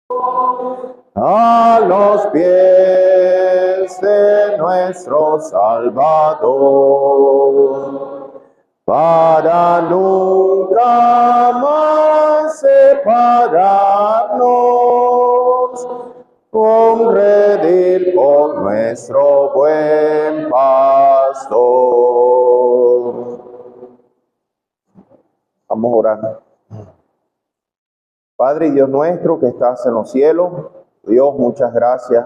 a los pies de nuestro Salvador, para nunca más separarnos, con redil con nuestro buen pastor. Vamos a orar. Padre y Dios nuestro que estás en los cielos, Dios, muchas gracias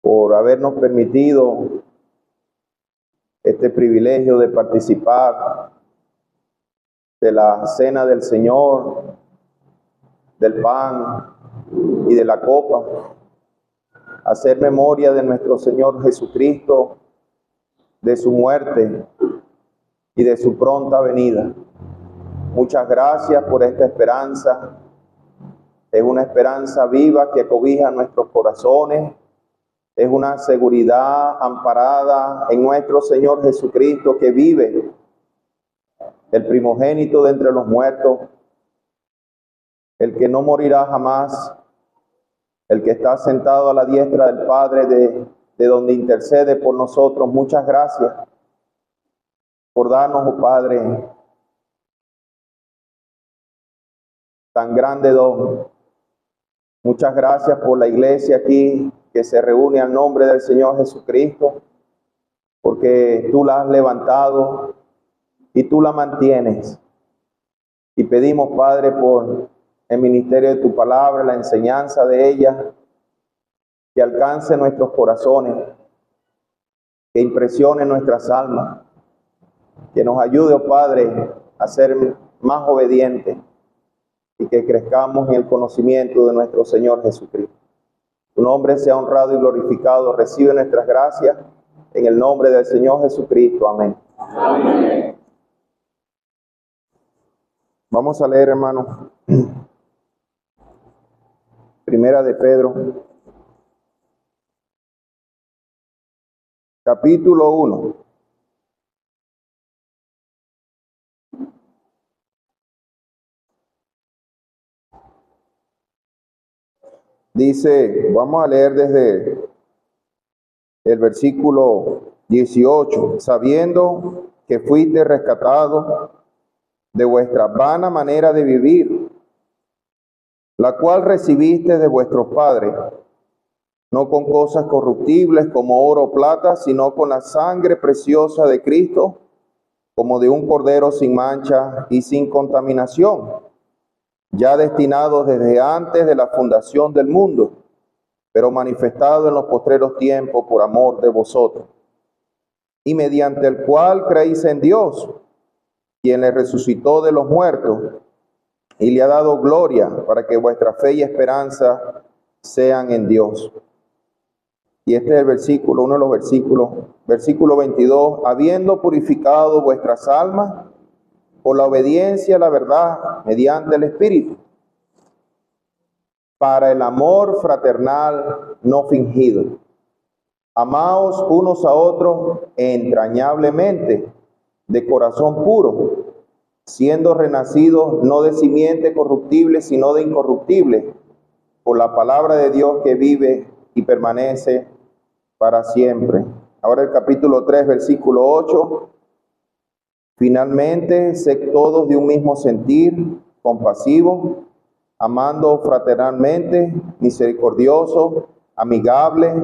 por habernos permitido este privilegio de participar de la cena del Señor, del pan y de la copa, hacer memoria de nuestro Señor Jesucristo, de su muerte y de su pronta venida. Muchas gracias por esta esperanza. Es una esperanza viva que acobija nuestros corazones. Es una seguridad amparada en nuestro Señor Jesucristo que vive, el primogénito de entre los muertos, el que no morirá jamás, el que está sentado a la diestra del Padre, de donde intercede por nosotros. Muchas gracias por darnos, oh Padre, tan grande don. Muchas gracias por la iglesia aquí que se reúne al nombre del Señor Jesucristo, porque tú la has levantado y tú la mantienes. Y pedimos, Padre, por el ministerio de tu palabra, la enseñanza de ella, que alcance nuestros corazones, que impresione nuestras almas, que nos ayude, oh Padre, a ser más obedientes y que crezcamos en el conocimiento de nuestro Señor Jesucristo. Tu nombre sea honrado y glorificado. Recibe nuestras gracias en el nombre del Señor Jesucristo. Amén. Amén. Vamos a leer, hermanos, Primera de Pedro, capítulo 1. Dice, vamos a leer desde el versículo 18, sabiendo que fuiste rescatados de vuestra vana manera de vivir, la cual recibiste de vuestros padres, no con cosas corruptibles como oro o plata, sino con la sangre preciosa de Cristo, como de un cordero sin mancha y sin contaminación, ya destinado desde antes de la fundación del mundo, pero manifestado en los postreros tiempos por amor de vosotros, y mediante el cual creéis en Dios, quien le resucitó de los muertos y le ha dado gloria, para que vuestra fe y esperanza sean en Dios. Y este es el versículo, uno de los versículos, versículo 22, habiendo purificado vuestras almas por la obediencia a la verdad mediante el Espíritu, para el amor fraternal no fingido. Amaos unos a otros entrañablemente, de corazón puro, siendo renacidos no de simiente corruptible, sino de incorruptible, por la palabra de Dios que vive y permanece para siempre. Ahora el capítulo 3, versículo 8. Finalmente, sed todos de un mismo sentir, compasivos, amando fraternalmente, misericordiosos, amigables,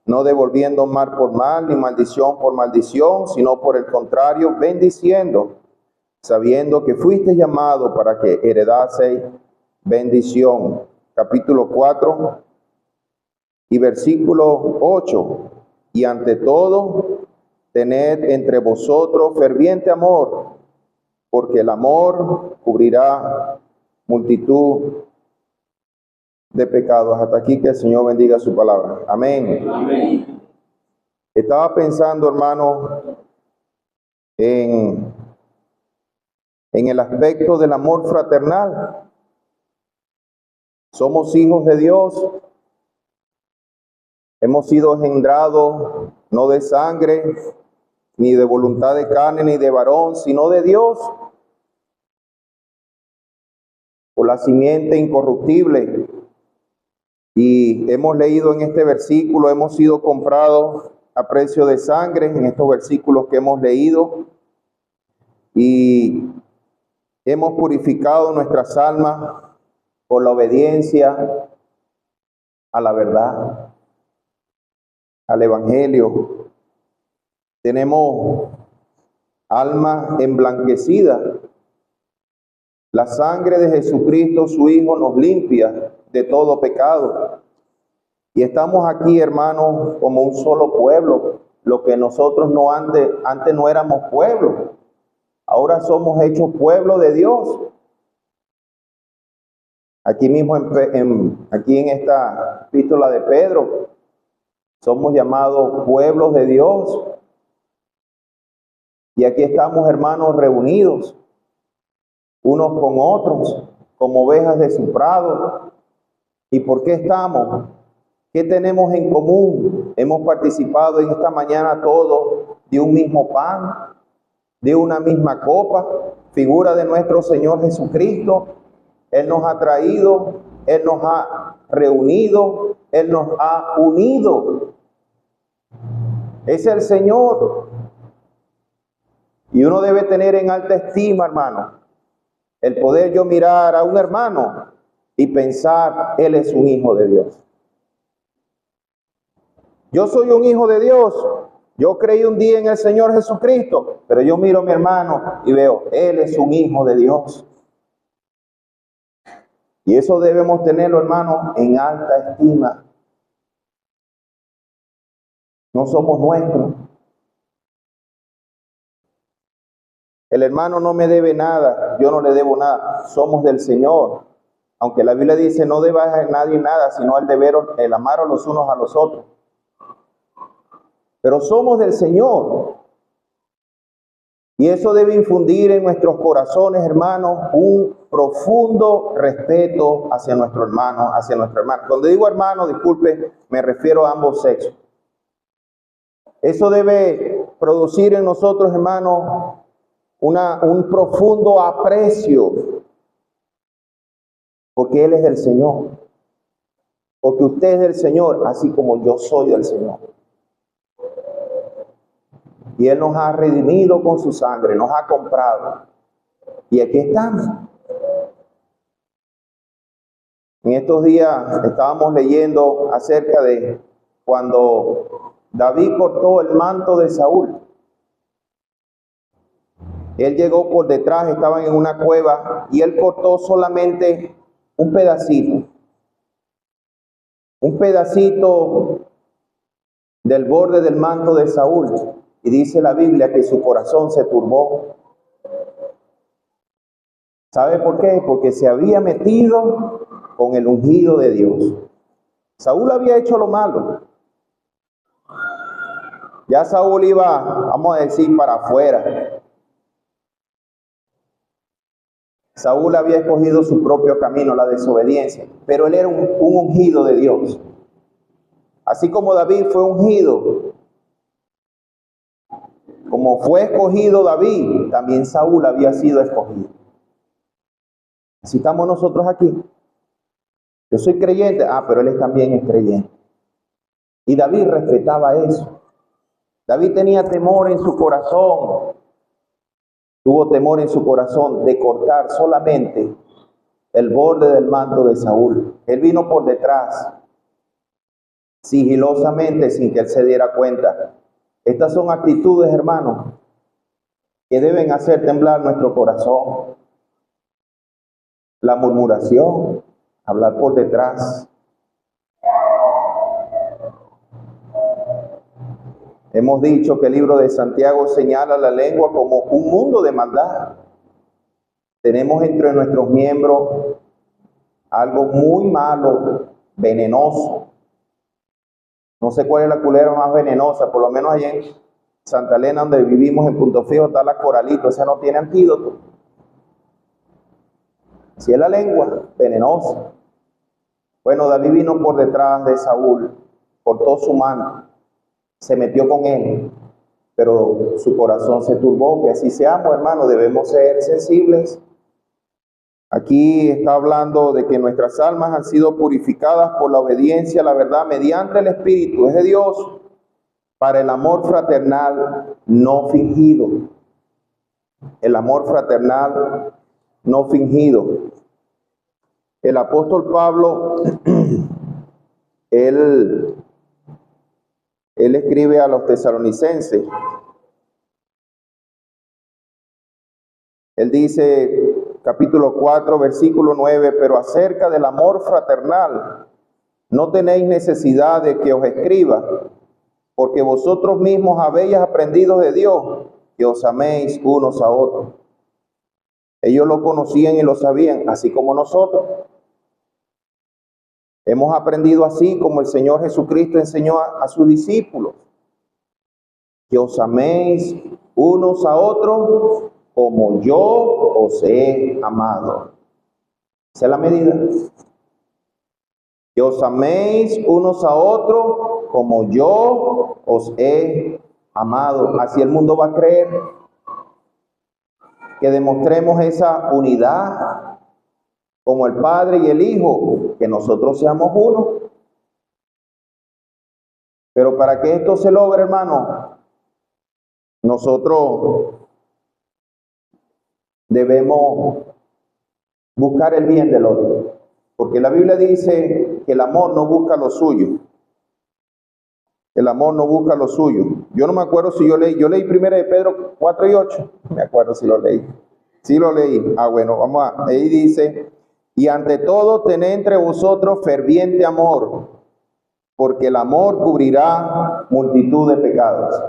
no devolviendo mal por mal, ni maldición por maldición, sino por el contrario, bendiciendo, sabiendo que fuiste llamado para que heredaseis bendición. Capítulo 4 y versículo 8. Y ante todo, tened entre vosotros ferviente amor, porque el amor cubrirá multitud de pecados. Hasta aquí, que el Señor bendiga su palabra. Amén. Amén. Estaba pensando, hermano, en el aspecto del amor fraternal. Somos hijos de Dios. Hemos sido engendrados no de sangre, ni de voluntad de carne, ni de varón, sino de Dios, por la simiente incorruptible, Y hemos leído en este versículo, hemos sido comprados a precio de sangre en estos versículos que hemos leído. Y hemos purificado nuestras almas por la obediencia a la verdad, al Evangelio. Tenemos almas emblanquecidas. La sangre de Jesucristo, su Hijo, nos limpia de todo pecado. Y estamos aquí, hermanos, como un solo pueblo. Lo que nosotros no antes no éramos pueblo. Ahora somos hechos pueblo de Dios. Aquí mismo, aquí en esta epístola de Pedro, somos llamados pueblos de Dios. Y aquí estamos, hermanos, reunidos, unos con otros, como ovejas de su prado. ¿Y por qué estamos? ¿Qué tenemos en común? Hemos participado en esta mañana todos de un mismo pan, de una misma copa, figura de nuestro Señor Jesucristo. Él nos ha traído, Él nos ha reunido, Él nos ha unido. Es el Señor. Y uno debe tener en alta estima, hermano, el poder yo mirar a un hermano y pensar, él es un hijo de Dios. Yo soy un hijo de Dios. Yo creí un día en el Señor Jesucristo, pero yo miro a mi hermano y veo, él es un hijo de Dios. Y eso debemos tenerlo, hermano, en alta estima. No somos nuestros. El hermano no me debe nada, yo no le debo nada. Somos del Señor. Aunque la Biblia dice, no debas a nadie nada, sino el amar a los unos a los otros. Pero somos del Señor. Y eso debe infundir en nuestros corazones, hermanos, un profundo respeto hacia nuestro hermano, hacia nuestra hermana. Cuando digo hermano, disculpe, me refiero a ambos sexos. Eso debe producir en nosotros, hermanos, un profundo aprecio, porque Él es del Señor, porque usted es del Señor, así como yo soy del Señor. Y Él nos ha redimido con su sangre, nos ha comprado. Y aquí estamos. En estos días estábamos leyendo acerca de cuando David cortó el manto de Saúl. Él llegó por detrás, estaban en una cueva y él cortó solamente un pedacito del borde del manto de Saúl. Y dice la Biblia que su corazón se turbó. ¿Sabe por qué? Porque se había metido con el ungido de Dios. Saúl había hecho lo malo. Ya Saúl iba, vamos a decir, para afuera. Saúl había escogido su propio camino, la desobediencia, pero él era un ungido de Dios. Así como David fue ungido, como fue escogido David, también Saúl había sido escogido. Así estamos nosotros aquí. Yo soy creyente, pero él también es creyente. Y David respetaba eso. David tenía temor en su corazón. Tuvo temor en su corazón de cortar solamente el borde del manto de Saúl. Él vino por detrás, sigilosamente, sin que él se diera cuenta. Estas son actitudes, hermanos, que deben hacer temblar nuestro corazón. La murmuración, hablar por detrás. Hemos dicho que el libro de Santiago señala la lengua como un mundo de maldad. Tenemos entre nuestros miembros algo muy malo, venenoso. No sé cuál es la culebra más venenosa, por lo menos allá en Santa Elena, donde vivimos en Punto Fijo, está la coralito, esa no tiene antídoto. Si es la lengua, venenosa. Bueno, David vino por detrás de Saúl, cortó su mano, se metió con él, pero su corazón se turbó. Que así seamos, hermanos, debemos ser sensibles. Aquí Aquí está hablando de que nuestras almas han sido purificadas por la obediencia a la verdad mediante el Espíritu, es de Dios, para el amor fraternal no fingido. El amor fraternal no fingido. El apóstol Pablo, él escribe a los tesalonicenses. Él dice, capítulo 4, versículo 9, pero acerca del amor fraternal, no tenéis necesidad de que os escriba, porque vosotros mismos habéis aprendido de Dios, que os améis unos a otros. Ellos lo conocían y lo sabían, así como nosotros. Hemos aprendido así como el Señor Jesucristo enseñó a sus discípulos, que os améis unos a otros como yo os he amado. Esa es la medida. Que os améis unos a otros como yo os he amado. Así el mundo va a creer. Que demostremos esa unidad como el Padre y el Hijo, que nosotros seamos uno. Pero para que esto se logre, hermano, nosotros debemos buscar el bien del otro. Porque la Biblia dice que el amor no busca lo suyo. El amor no busca lo suyo. Yo no me acuerdo si yo leí 1 de Pedro 4 y 8. No me acuerdo si lo leí. Sí lo leí. Bueno, ahí dice, y ante todo tened entre vosotros ferviente amor, porque el amor cubrirá multitud de pecados.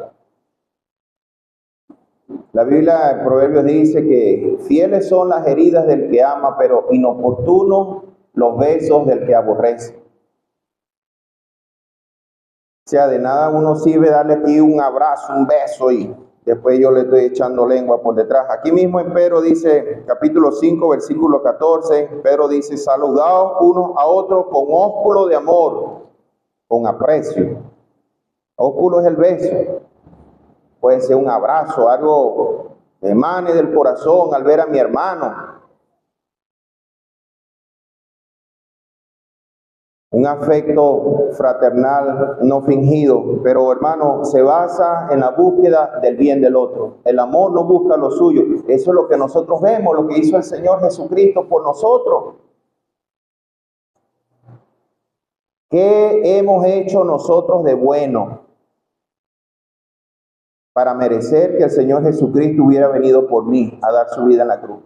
La Biblia en Proverbios dice que fieles son las heridas del que ama, pero inoportunos los besos del que aborrece. O sea, de nada uno sirve darle aquí un abrazo, un beso y después yo le estoy echando lengua por detrás. Aquí mismo en Pedro dice, capítulo 5, versículo 14, Pedro dice, saludaos unos a otros con ósculo de amor, con aprecio. Ósculo es el beso. Puede ser un abrazo, algo que emane del corazón al ver a mi hermano. Un afecto fraternal no fingido, pero hermano, se basa en la búsqueda del bien del otro. El amor no busca lo suyo. Eso es lo que nosotros vemos, lo que hizo el Señor Jesucristo por nosotros. ¿Qué hemos hecho nosotros de bueno para merecer que el Señor Jesucristo hubiera venido por mí a dar su vida en la cruz?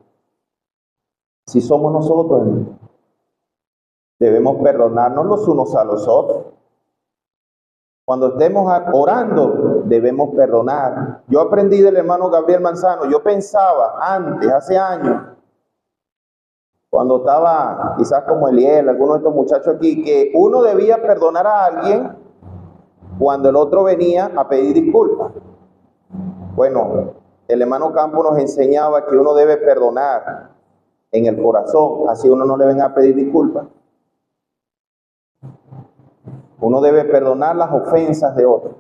Si somos nosotros, hermano, debemos perdonarnos los unos a los otros. Cuando estemos orando, debemos perdonar. Yo aprendí del hermano Gabriel Manzano. Yo pensaba antes, hace años, cuando estaba quizás como Eliel, algunos de estos muchachos aquí, que uno debía perdonar a alguien cuando el otro venía a pedir disculpas. Bueno, el hermano Campo nos enseñaba que uno debe perdonar en el corazón, así uno no le venga a pedir disculpas. Uno debe perdonar las ofensas de otros.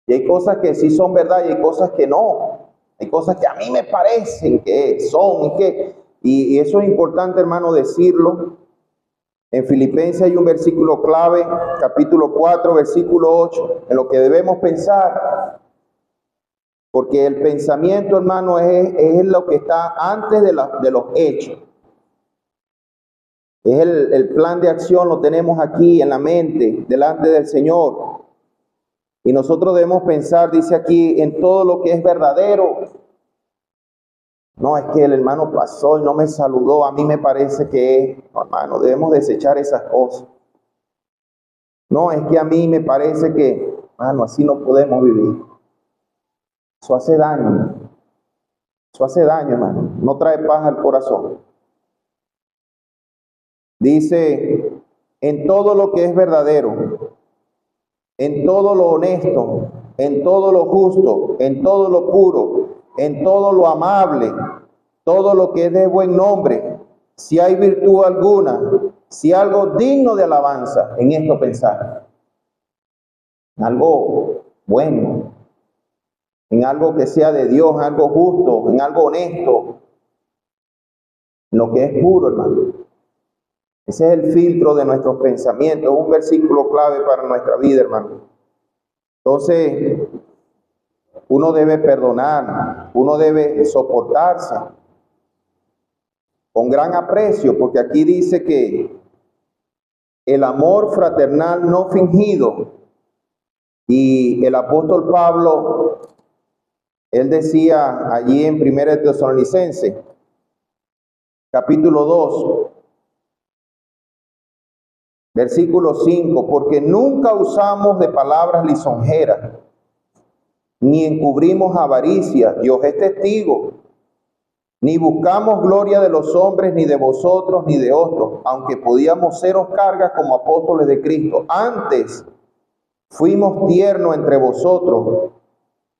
Y hay cosas que sí son verdad y hay cosas que no. Hay cosas que a mí me parecen que son y eso es importante, hermano, decirlo. En Filipenses hay un versículo clave, capítulo 4, versículo 8, en lo que debemos pensar. Porque el pensamiento, hermano, es lo que está antes de los hechos. Es el plan de acción, lo tenemos aquí en la mente, delante del Señor. Y nosotros debemos pensar, dice aquí, en todo lo que es verdadero. No, es que el hermano pasó y no me saludó. A mí me parece que, no, hermano, debemos desechar esas cosas. No, es que a mí me parece que, hermano, así no podemos vivir. Eso hace daño. Eso hace daño, hermano. No trae paz al corazón. Dice, en todo lo que es verdadero, en todo lo honesto, en todo lo justo, en todo lo puro, en todo lo amable, todo lo que es de buen nombre, si hay virtud alguna, si algo digno de alabanza, en esto pensar. En algo bueno, en algo que sea de Dios, en algo justo, en algo honesto, en lo que es puro, hermano. Ese es el filtro de nuestros pensamientos, un versículo clave para nuestra vida, hermano. Entonces, uno debe perdonar, uno debe soportarse con gran aprecio, porque aquí dice que el amor fraternal no fingido. Y el apóstol Pablo, él decía allí en 1 Tesalonicenses, capítulo 2, versículo 5, porque nunca usamos de palabras lisonjeras, ni encubrimos avaricia, Dios es testigo, ni buscamos gloria de los hombres, ni de vosotros, ni de otros, aunque podíamos seros cargas como apóstoles de Cristo. Antes fuimos tiernos entre vosotros,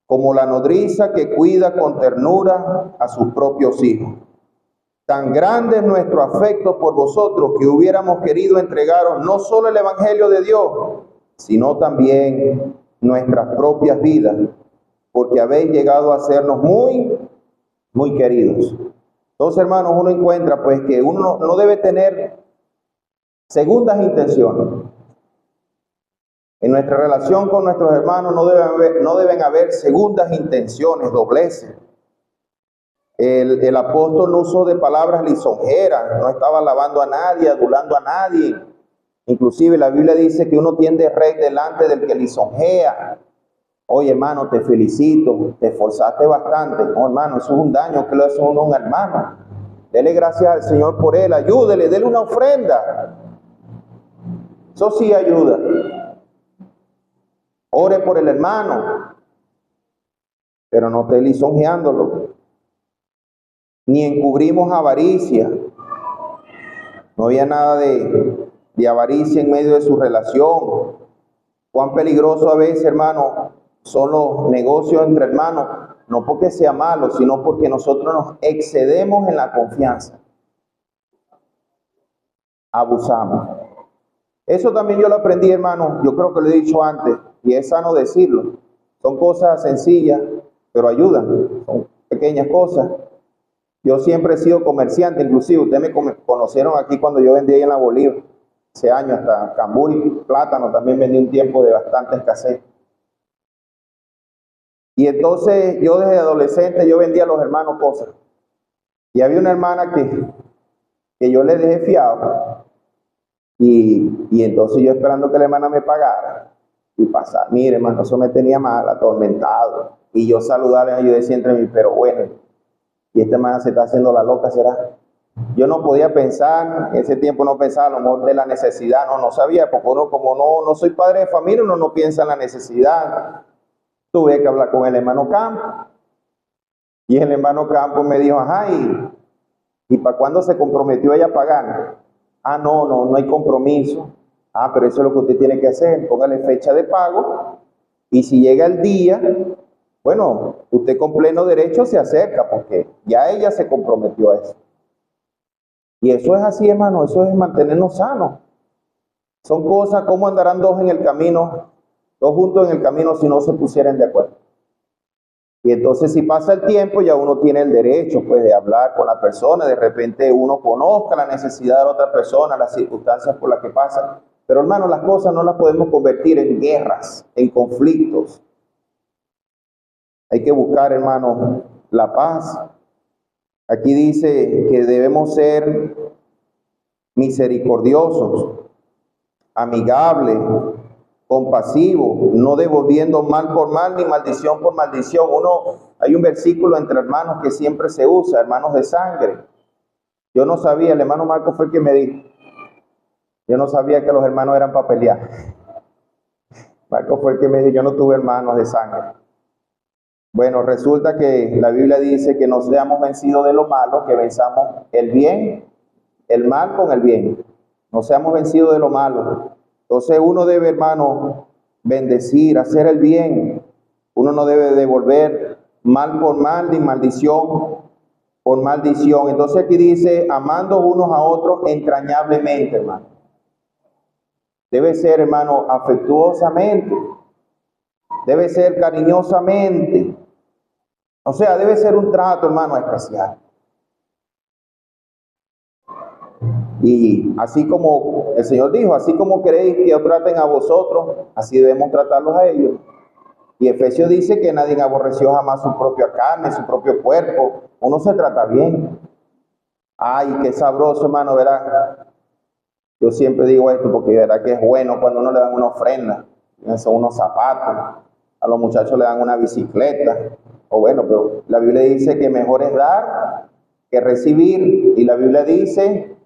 como la nodriza que cuida con ternura a sus propios hijos. Tan grande es nuestro afecto por vosotros que hubiéramos querido entregaros no solo el evangelio de Dios, sino también nuestras propias vidas, porque habéis llegado a sernos muy, muy queridos. Entonces, hermanos, uno encuentra pues que uno no debe tener segundas intenciones. En nuestra relación con nuestros hermanos no deben haber segundas intenciones, dobleces. El apóstol no usó de palabras lisonjeras, no estaba alabando a nadie, adulando a nadie. Inclusive la Biblia dice que uno tiende rey delante del que lisonjea. Oye, hermano, te felicito, te esforzaste bastante. No, hermano, eso es un daño que le hace uno a un hermano. Dele gracias al Señor por él, ayúdele, dele una ofrenda. Eso sí ayuda. Ore por el hermano, pero no esté lisonjeándolo. Ni encubrimos avaricia. No había nada de avaricia en medio de su relación. Cuán peligroso a veces, hermano, son los negocios entre hermanos, no porque sea malo, sino porque nosotros nos excedemos en la confianza. Abusamos. Eso también yo lo aprendí, hermano, yo creo que lo he dicho antes, y es sano decirlo. Son cosas sencillas, pero ayudan. Son pequeñas cosas. Yo siempre he sido comerciante, inclusive ustedes me conocieron aquí cuando yo vendía ahí en la Bolívar. Hace años, hasta cambur y plátano también vendí un tiempo de bastante escasez. Y entonces yo desde adolescente yo vendía a los hermanos cosas. Y había una hermana que yo le dejé fiado. Y entonces yo esperando que la hermana me pagara. Y pasar, mire hermano, eso me tenía mal, atormentado. Y yo saludarle, yo decía entre mí, pero bueno, y esta hermana se está haciendo la loca, ¿será? Yo no podía pensar, en ese tiempo no pensaba a lo mejor de la necesidad, no sabía, porque uno como no soy padre de familia, uno no piensa en la necesidad. Tuve que hablar con el hermano Campo, y el hermano Campo me dijo, ajá, ¿y para cuándo se comprometió ella a pagar? Ah, no hay compromiso. Ah, pero eso es lo que usted tiene que hacer, póngale fecha de pago, y si llega el día, bueno, usted con pleno derecho se acerca, porque ya ella se comprometió a eso. Y eso es así, hermano, eso es mantenernos sanos. Son cosas, ¿cómo andarán dos en el camino, dos juntos en el camino si no se pusieran de acuerdo? Y entonces si pasa el tiempo, ya uno tiene el derecho pues de hablar con la persona, de repente uno conozca la necesidad de la otra persona, las circunstancias por las que pasa. Pero hermano, las cosas no las podemos convertir en guerras, en conflictos. Hay que buscar, hermano, la paz. Aquí dice que debemos ser misericordiosos, amigables, compasivos, no devolviendo mal por mal ni maldición por maldición. Hay un versículo entre hermanos que siempre se usa, hermanos de sangre. Yo no sabía, el hermano Marco fue el que me dijo. Yo no sabía que los hermanos eran para pelear. Marco fue el que me dijo, yo no tuve hermanos de sangre. Bueno, resulta que la Biblia dice que no seamos vencidos de lo malo, que venzamos el bien, el mal con el bien. No seamos vencidos de lo malo. Entonces uno debe, hermano, bendecir, hacer el bien. Uno no debe devolver mal por mal ni maldición por maldición. Entonces aquí dice, amando unos a otros entrañablemente, hermano. Debe ser, hermano, afectuosamente. Debe ser cariñosamente. O sea, debe ser un trato, hermano, especial. Y así como el Señor dijo, así como queréis que os traten a vosotros, así debemos tratarlos a ellos. Y Efesios dice que nadie aborreció jamás su propia carne, su propio cuerpo. Uno se trata bien. Ay, qué sabroso, hermano, ¿verdad? Yo siempre digo esto porque verdad que es bueno cuando uno le dan una ofrenda, son unos zapatos, a los muchachos le dan una bicicleta, o bueno, pero la Biblia dice que mejor es dar que recibir, y la Biblia dice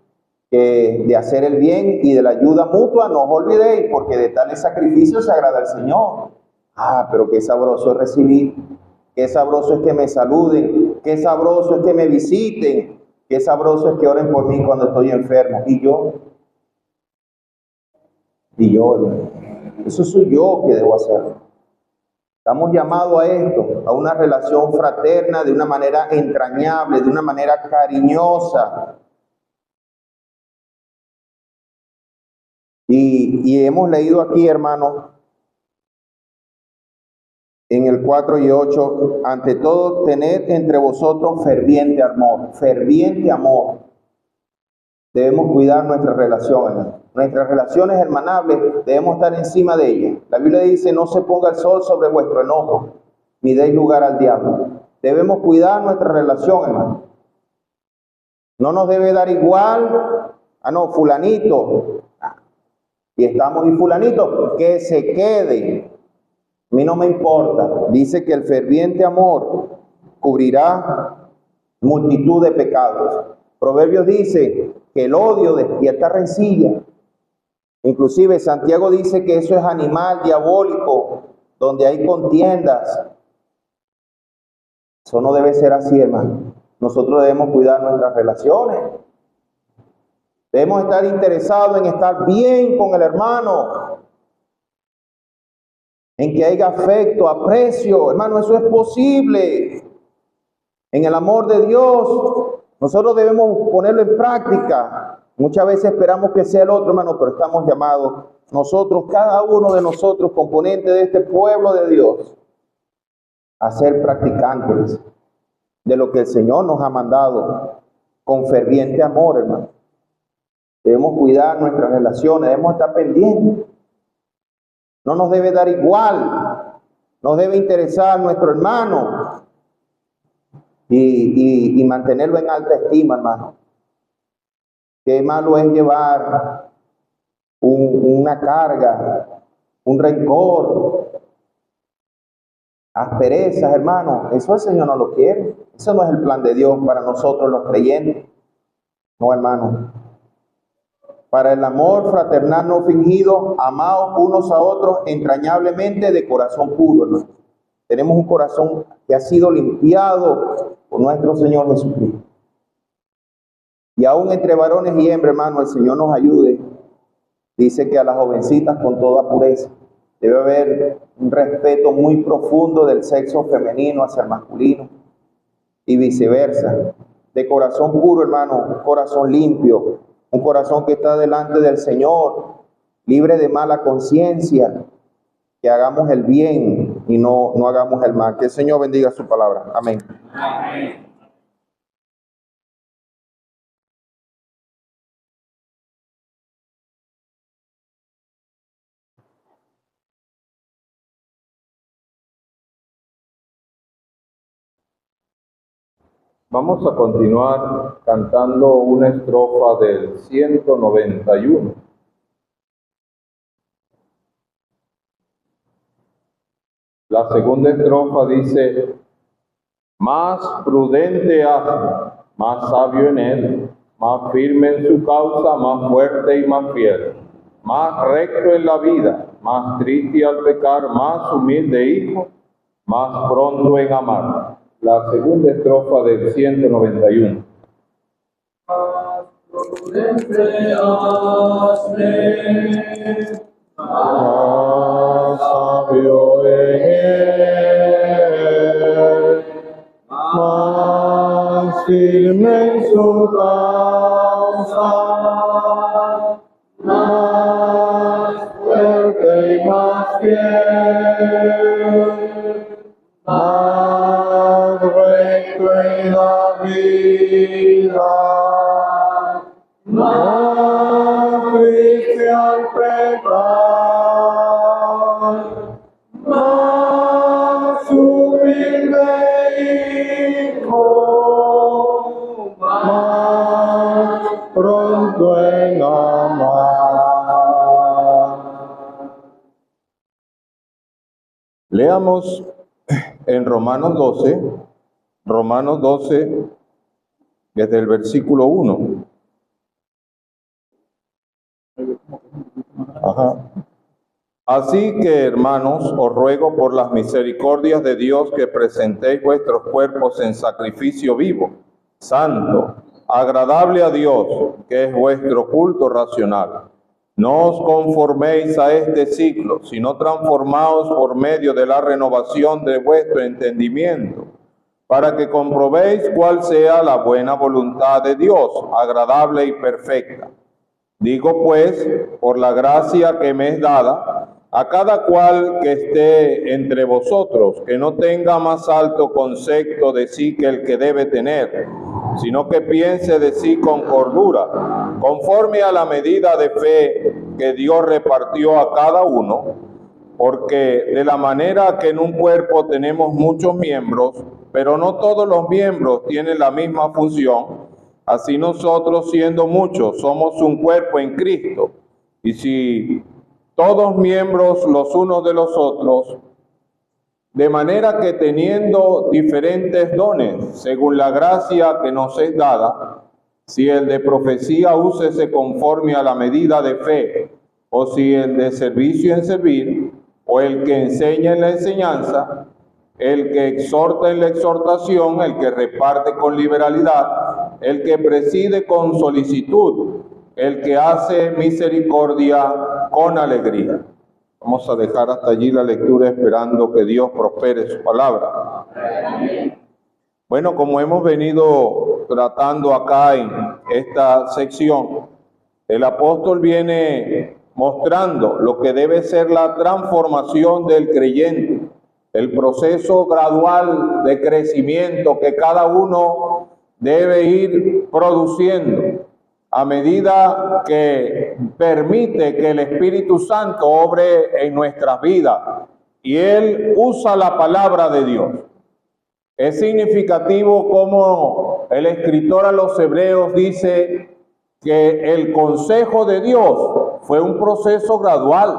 que de hacer el bien y de la ayuda mutua no os olvidéis, porque de tales sacrificios se agrada al Señor. Ah, pero qué sabroso es recibir, qué sabroso es que me saluden, qué sabroso es que me visiten, qué sabroso es que oren por mí cuando estoy enfermo. Y yo, eso soy yo que debo hacer. Estamos llamados a esto, a una relación fraterna, de una manera entrañable, de una manera cariñosa. Y hemos leído aquí, hermanos, en el 4 y 8, ante todo, tened entre vosotros ferviente amor, ferviente amor. Debemos cuidar nuestras relaciones. Nuestras relaciones hermanables debemos estar encima de ellas. La Biblia dice, no se ponga el sol sobre vuestro enojo, ni deis lugar al diablo. Debemos cuidar nuestra relación, hermano. No nos debe dar igual, no, fulanito, y estamos y fulanito, que se quede. A mí no me importa. Dice que el ferviente amor cubrirá multitud de pecados. Proverbios dice que el odio despierta rencilla. Inclusive Santiago dice que eso es animal diabólico, donde hay contiendas. Eso no debe ser así, hermano. Nosotros debemos cuidar nuestras relaciones. Debemos estar interesados en estar bien con el hermano, en que haya afecto, aprecio. Hermano, eso es posible. En el amor de Dios, nosotros debemos ponerlo en práctica. Muchas veces esperamos que sea el otro, hermano, pero estamos llamados nosotros, cada uno de nosotros, componentes de este pueblo de Dios, a ser practicantes de lo que el Señor nos ha mandado con ferviente amor, hermano. Debemos cuidar nuestras relaciones, debemos estar pendientes. No nos debe dar igual, nos debe interesar nuestro hermano y mantenerlo en alta estima, hermano. Qué malo es llevar una carga, un rencor, asperezas, hermano. Eso el Señor no lo quiere. Eso no es el plan de Dios para nosotros los creyentes. No, hermano. Para el amor fraternal no fingido, amaos unos a otros entrañablemente de corazón puro, hermano. Tenemos un corazón que ha sido limpiado por nuestro Señor Jesucristo. Y aún entre varones y hembras, hermano, el Señor nos ayude. Dice que a las jovencitas con toda pureza. Debe haber un respeto muy profundo del sexo femenino hacia el masculino y viceversa. De corazón puro, hermano, un corazón limpio, un corazón que está delante del Señor, libre de mala conciencia, que hagamos el bien y no hagamos el mal. Que el Señor bendiga su palabra. Amén. Amén. Vamos a continuar cantando una estrofa del 191. La segunda estrofa dice: más prudente hazme, más sabio en él, más firme en su causa, más fuerte y más fiel, más recto en la vida, más triste al pecar, más humilde hijo, más pronto en amar. La segunda estrofa del 191. Más prudente hazme, Más sabio en él, más firme en su causa, más fuerte y más fiel, más recto en la vida, más en amar. Leamos en Romanos 12, desde el versículo 1. Así que, hermanos, os ruego por las misericordias de Dios que presentéis vuestros cuerpos en sacrificio vivo, santo, agradable a Dios, que es vuestro culto racional. No os conforméis a este siglo, sino transformaos por medio de la renovación de vuestro entendimiento, para que comprobéis cuál sea la buena voluntad de Dios, agradable y perfecta. Digo pues, por la gracia que me es dada, a cada cual que esté entre vosotros, que no tenga más alto concepto de sí que el que debe tener, sino que piense de sí con cordura, conforme a la medida de fe que Dios repartió a cada uno, porque de la manera que en un cuerpo tenemos muchos miembros, pero no todos los miembros tienen la misma función, así nosotros, siendo muchos, somos un cuerpo en Cristo. Y si todos miembros los unos de los otros, de manera que teniendo diferentes dones, según la gracia que nos es dada, si el de profecía úsese conforme a la medida de fe, o si el de servicio en servir, o el que enseña en la enseñanza, el que exhorta en la exhortación, el que reparte con liberalidad, el que preside con solicitud, el que hace misericordia con alegría. Vamos a dejar hasta allí la lectura esperando que Dios prospere su palabra. Bueno, como hemos venido tratando acá en esta sección, el apóstol viene mostrando lo que debe ser la transformación del creyente, el proceso gradual de crecimiento que cada uno debe ir produciendo a medida que permite que el Espíritu Santo obre en nuestras vidas y Él usa la palabra de Dios. Es significativo como el escritor a los Hebreos dice que el consejo de Dios fue un proceso gradual.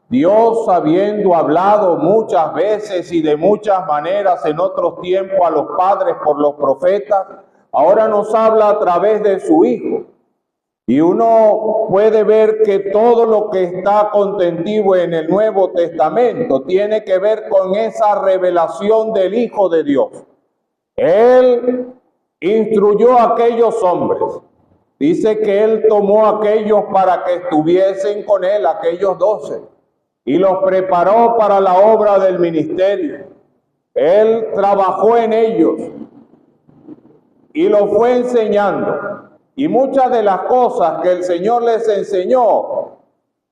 Dios, habiendo hablado muchas veces y de muchas maneras en otros tiempos a los padres por los profetas, ahora nos habla a través de su Hijo. Y uno puede ver que todo lo que está contenido en el Nuevo Testamento tiene que ver con esa revelación del Hijo de Dios. Él instruyó a aquellos hombres. Dice que Él tomó a aquellos para que estuviesen con Él, aquellos 12, y los preparó para la obra del ministerio. Él trabajó en ellos y los fue enseñando. Y muchas de las cosas que el Señor les enseñó,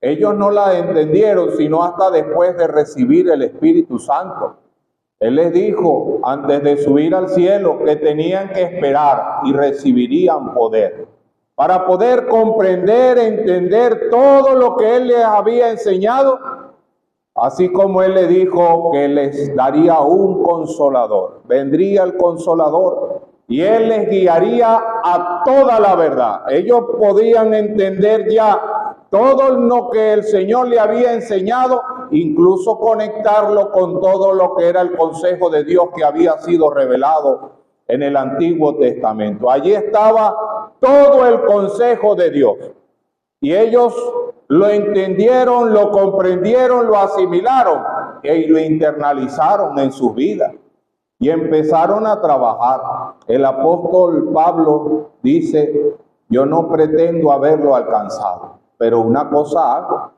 ellos no las entendieron sino hasta después de recibir el Espíritu Santo. Él les dijo antes de subir al cielo que tenían que esperar y recibirían poder para poder comprender, entender todo lo que Él les había enseñado, así como Él les dijo que les daría un consolador. Vendría el consolador y Él les guiaría a toda la verdad. Ellos podían entender ya todo lo que el Señor le había enseñado, incluso conectarlo con todo lo que era el consejo de Dios que había sido revelado en el Antiguo Testamento. Allí estaba todo el consejo de Dios. Y ellos lo entendieron, lo comprendieron, lo asimilaron y lo internalizaron en sus vidas. Y empezaron a trabajar. El apóstol Pablo dice, yo no pretendo haberlo alcanzado, pero una cosa hago,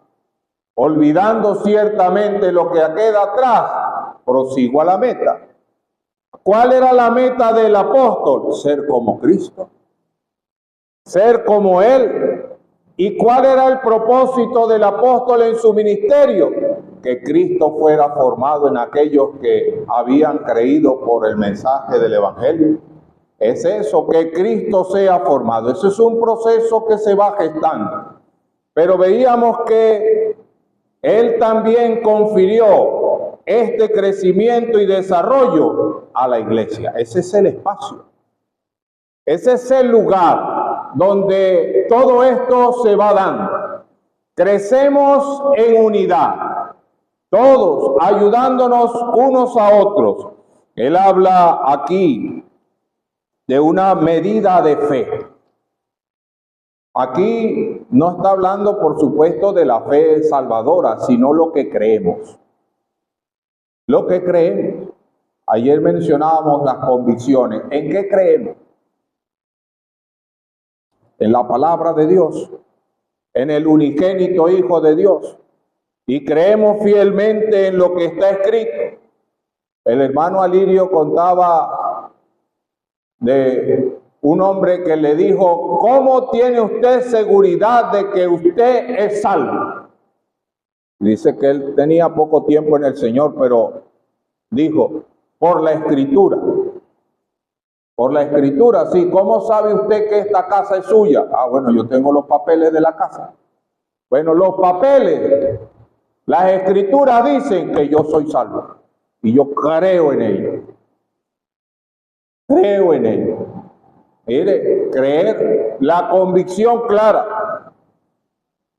olvidando ciertamente lo que queda atrás, prosigo a la meta. ¿Cuál era la meta del apóstol? Ser como Cristo, ser como Él. ¿Y cuál era el propósito del apóstol en su ministerio? Que Cristo fuera formado en aquellos que habían creído por el mensaje del Evangelio. Es eso, que Cristo sea formado. Ese es un proceso que se va gestando. Pero veíamos que Él también confirió este crecimiento y desarrollo a la iglesia. Ese es el espacio. Ese es el lugar donde todo esto se va dando. Crecemos en unidad, todos ayudándonos unos a otros. Él habla aquí de una medida de fe. Aquí no está hablando, por supuesto, de la fe salvadora, sino lo que creemos. Lo que creemos. Ayer mencionábamos las convicciones. ¿En qué creemos? En la palabra de Dios, en el unigénito Hijo de Dios. Y creemos fielmente en lo que está escrito. El hermano Alirio contaba de un hombre que le dijo: ¿cómo tiene usted seguridad de que usted es salvo? Dice que él tenía poco tiempo en el Señor, pero dijo: por la Escritura. Por la Escritura, sí. ¿Cómo sabe usted que esta casa es suya? Ah, bueno, yo tengo los papeles de la casa. Bueno, los papeles, las Escrituras dicen que yo soy salvo. Y yo creo en ello. Creo en ello. Mire, creer, la convicción clara.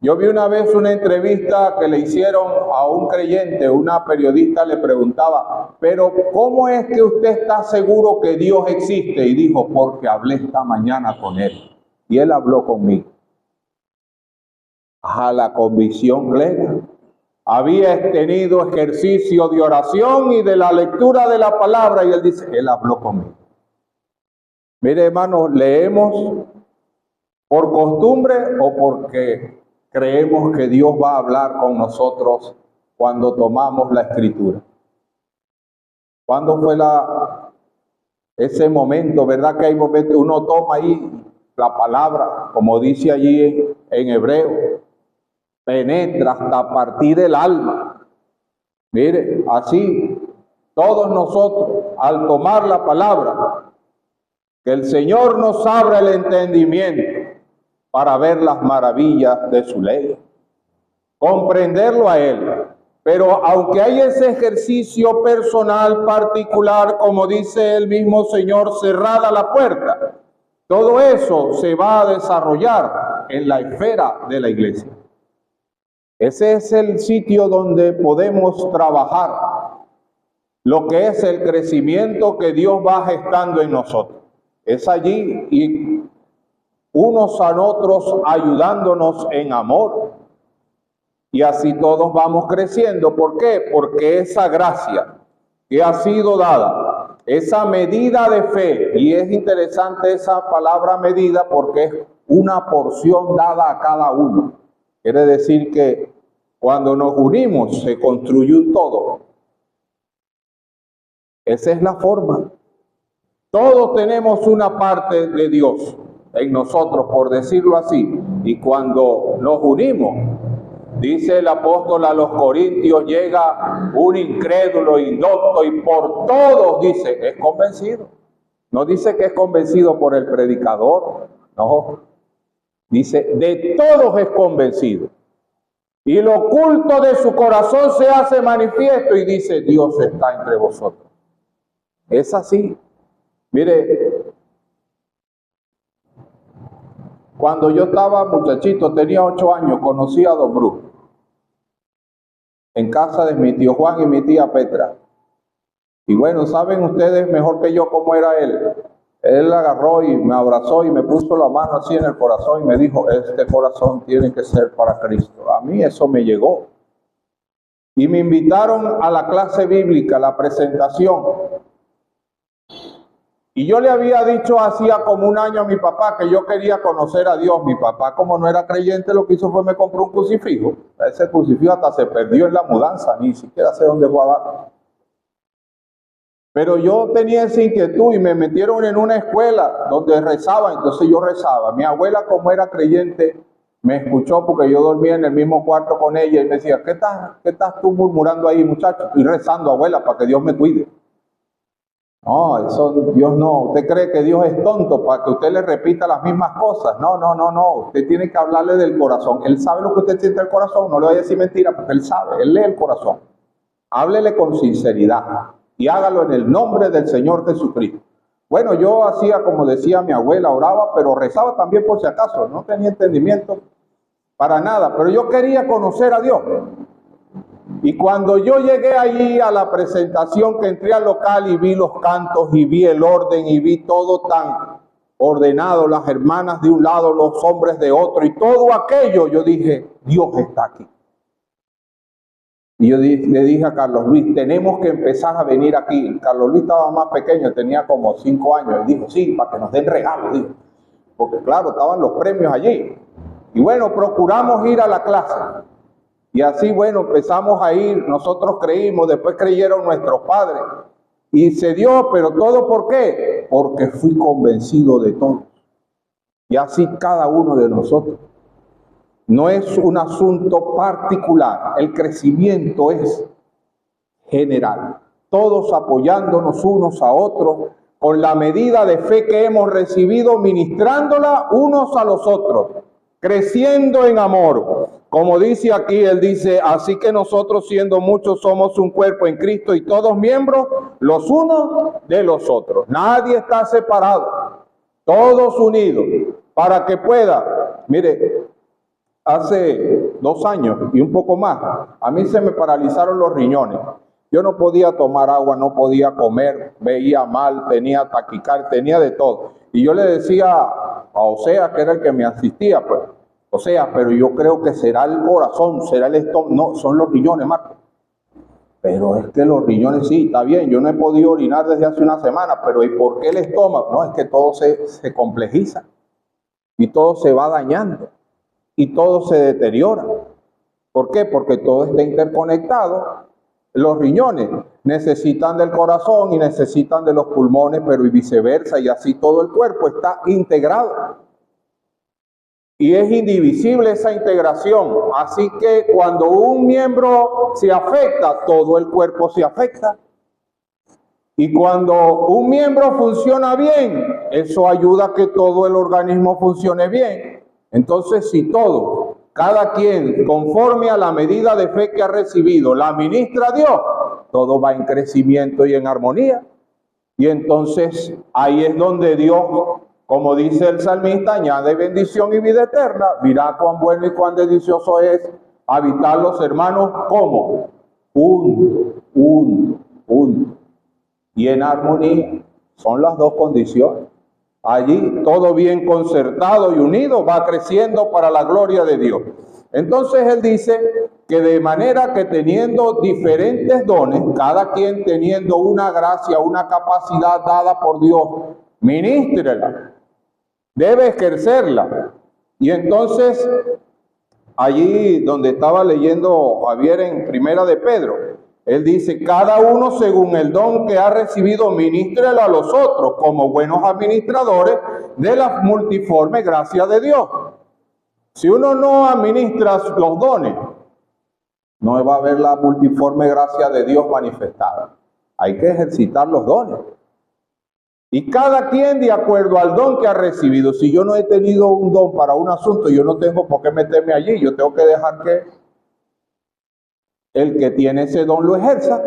Yo vi una vez una entrevista que le hicieron a un creyente, una periodista le preguntaba: pero ¿cómo es que usted está seguro que Dios existe? Y dijo: porque hablé esta mañana con él y él habló conmigo. A la convicción plena. Había tenido ejercicio de oración y de la lectura de la palabra, y él dice: él habló conmigo. Mire, hermanos, leemos por costumbre o porque creemos que Dios va a hablar con nosotros cuando tomamos la Escritura. ¿Cuándo fue ese momento? ¿Verdad que hay momentos uno toma ahí la palabra, como dice allí en hebreo, penetra hasta partir el alma? Mire, así todos nosotros, al tomar la palabra, que el Señor nos abra el entendimiento para ver las maravillas de su ley, comprenderlo a Él. Pero aunque hay ese ejercicio personal particular, como dice el mismo Señor, cerrada la puerta, todo eso se va a desarrollar en la esfera de la iglesia. Ese es el sitio donde podemos trabajar lo que es el crecimiento que Dios va gestando en nosotros. Es allí, y unos a otros ayudándonos en amor. Y así todos vamos creciendo. ¿Por qué? Porque esa gracia que ha sido dada, esa medida de fe, y es interesante esa palabra medida porque es una porción dada a cada uno. Quiere decir que cuando nos unimos se construye un todo. Esa es la forma. Todos tenemos una parte de Dios en nosotros, por decirlo así. Y cuando nos unimos, dice el apóstol a los Corintios, llega un incrédulo, indocto, y por todos, dice, es convencido. No dice que es convencido por el predicador, no. Dice, de todos es convencido. Y lo oculto de su corazón se hace manifiesto, y dice, Dios está entre vosotros. Es así. Mire, cuando yo estaba muchachito, tenía 8 años, conocí a don Bruce en casa de mi tío Juan y mi tía Petra. Y bueno, saben ustedes mejor que yo cómo era él. Él agarró y me abrazó y me puso la mano así en el corazón y me dijo, este corazón tiene que ser para Cristo. A mí eso me llegó. Y me invitaron a la clase bíblica, la presentación. Y yo le había dicho hacía como 1 año a mi papá que yo quería conocer a Dios. Mi papá, como no era creyente, lo que hizo fue me compró un crucifijo. Ese crucifijo hasta se perdió en la mudanza, ni siquiera sé dónde fue a dar. Pero yo tenía esa inquietud y me metieron en una escuela donde rezaba, entonces yo rezaba. Mi abuela, como era creyente, me escuchó porque yo dormía en el mismo cuarto con ella y me decía, ¿qué estás tú murmurando ahí, muchacho? Estoy rezando, abuela, para que Dios me cuide. No, eso Dios no. ¿Usted cree que Dios es tonto para que usted le repita las mismas cosas? No. Usted tiene que hablarle del corazón. Él sabe lo que usted siente en el corazón. No le vaya a decir mentira porque Él sabe. Él lee el corazón. Háblele con sinceridad y hágalo en el nombre del Señor Jesucristo. Bueno, yo hacía como decía mi abuela, oraba, pero rezaba también por si acaso, no tenía entendimiento para nada, pero yo quería conocer a Dios. Y cuando yo llegué allí a la presentación, que entré al local y vi los cantos y vi el orden y vi todo tan ordenado, las hermanas de un lado, los hombres de otro y todo aquello, yo dije, Dios está aquí. Y yo le dije a Carlos Luis, tenemos que empezar a venir aquí. Carlos Luis estaba más pequeño, tenía como 5 años. Y dijo, sí, para que nos den regalos, dijo. Porque claro, estaban los premios allí. Y bueno, procuramos ir a la clase. Y así, bueno, empezamos a ir. Nosotros creímos, después creyeron nuestros padres. Y se dio, pero ¿todo por qué? Porque fui convencido de todo. Y así cada uno de nosotros. No es un asunto particular, el crecimiento es general. Todos apoyándonos unos a otros con la medida de fe que hemos recibido, ministrándola unos a los otros, creciendo en amor. Como dice aquí, él dice, así que nosotros siendo muchos somos un cuerpo en Cristo y todos miembros los unos de los otros. Nadie está separado, todos unidos, para que pueda, mire, hace 2 años y un poco más, a mí se me paralizaron los riñones. Yo no podía tomar agua, no podía comer, veía mal, tenía taquicardia, tenía de todo. Y yo le decía a Osea, que era el que me asistía, pues, Osea, pero yo creo que será el corazón, será el estómago. No, son los riñones, Marco. Pero es que los riñones sí, está bien, yo no he podido orinar desde hace una semana, pero ¿y por qué el estómago? No, es que todo se complejiza y todo se va dañando. Y todo se deteriora. ¿Por qué? Porque todo está interconectado. Los riñones necesitan del corazón y necesitan de los pulmones, pero y viceversa, y así todo el cuerpo está integrado. Y es indivisible esa integración. Así que cuando un miembro se afecta, todo el cuerpo se afecta. Y cuando un miembro funciona bien, eso ayuda a que todo el organismo funcione bien. Entonces, si todo, cada quien, conforme a la medida de fe que ha recibido, la ministra a Dios, todo va en crecimiento y en armonía. Y entonces, ahí es donde Dios, como dice el salmista, añade bendición y vida eterna. Mirá cuán bueno y cuán delicioso es habitar los hermanos como juntos. Y en armonía, son las dos condiciones. Allí todo bien concertado y unido va creciendo para la gloria de Dios. Entonces él dice que de manera que teniendo diferentes dones, cada quien teniendo una gracia, una capacidad dada por Dios, ministrela, debe ejercerla. Y entonces allí donde estaba leyendo Javier en Primera de Pedro, él dice, cada uno según el don que ha recibido, ministrelo a los otros como buenos administradores de la multiforme gracia de Dios. Si uno no administra los dones, no va a haber la multiforme gracia de Dios manifestada. Hay que ejercitar los dones. Y cada quien de acuerdo al don que ha recibido. Si yo no he tenido un don para un asunto, yo no tengo por qué meterme allí. Yo tengo que dejar que el que tiene ese don lo ejerza.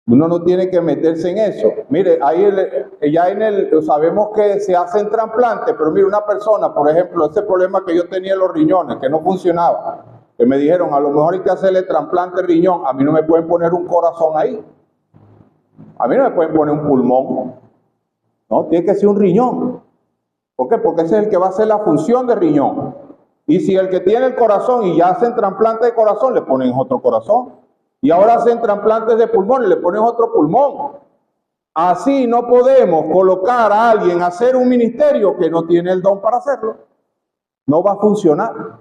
Uno no tiene que meterse en eso. Mire, ahí sabemos que se hacen trasplantes, pero mire, una persona, por ejemplo, ese problema que yo tenía en los riñones, que no funcionaba, que me dijeron, a lo mejor hay que hacerle trasplante de riñón, a mí no me pueden poner un corazón ahí. A mí no me pueden poner un pulmón. No, tiene que ser un riñón. ¿Por qué? Porque ese es el que va a hacer la función de riñón. Y si el que tiene el corazón y ya hacen trasplante de corazón, le ponen otro corazón. Y ahora hacen trasplantes de pulmón y le ponen otro pulmón. Así no podemos colocar a alguien a hacer un ministerio que no tiene el don para hacerlo. No va a funcionar.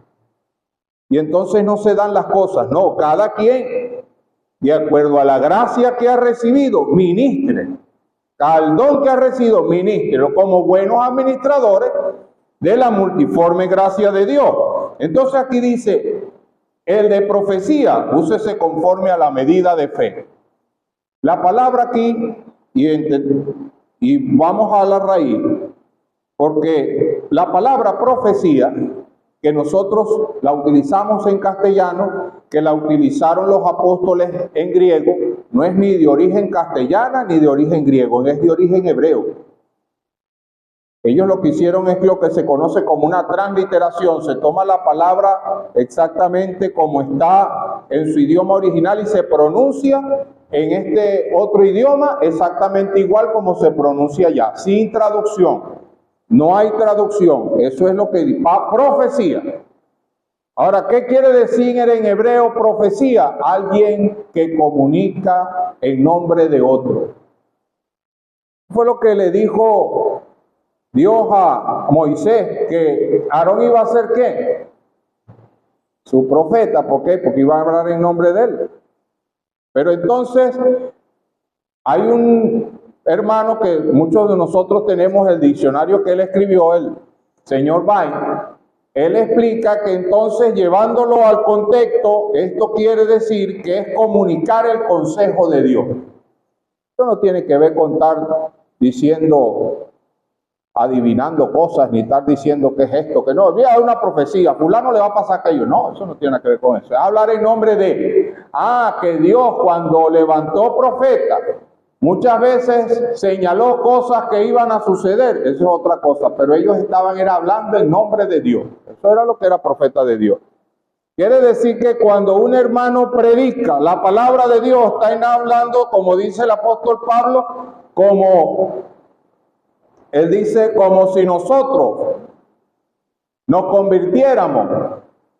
Y entonces no se dan las cosas. No, cada quien, de acuerdo a la gracia que ha recibido, ministre. Al don que ha recibido, ministre como buenos administradores de la multiforme gracia de Dios. Entonces aquí dice, el de profecía, úsese conforme a la medida de fe. La palabra aquí, y vamos a la raíz, porque la palabra profecía, que nosotros la utilizamos en castellano, que la utilizaron los apóstoles en griego, no es ni de origen castellana ni de origen griego, es de origen hebreo. Ellos lo que hicieron es lo que se conoce como una transliteración. Se toma la palabra exactamente como está en su idioma original y se pronuncia en este otro idioma exactamente igual como se pronuncia allá, sin traducción. No hay traducción. Eso es lo que dice profecía. Ahora, ¿qué quiere decir en hebreo profecía? Alguien que comunica en nombre de otro. Fue lo que le dijo Dios a Moisés, que Aarón iba a ser ¿qué? Su profeta. ¿Por qué? Porque iba a hablar en nombre de él. Pero entonces hay un hermano que muchos de nosotros tenemos el diccionario que él escribió, el señor Bain. Él explica que entonces, llevándolo al contexto, esto quiere decir que es comunicar el consejo de Dios. Esto no tiene que ver con estar diciendo, adivinando cosas, ni estar diciendo qué es esto, que no, voy a dar una profecía, fulano le va a pasar aquello. No, eso no tiene que ver con eso. Es hablar en nombre de, que Dios cuando levantó profetas, muchas veces señaló cosas que iban a suceder, eso es otra cosa, pero ellos estaban hablando en nombre de Dios. Eso era lo que era profeta de Dios. Quiere decir que cuando un hermano predica la palabra de Dios, está hablando, como dice el apóstol Pablo, él dice, como si nosotros nos convirtiéramos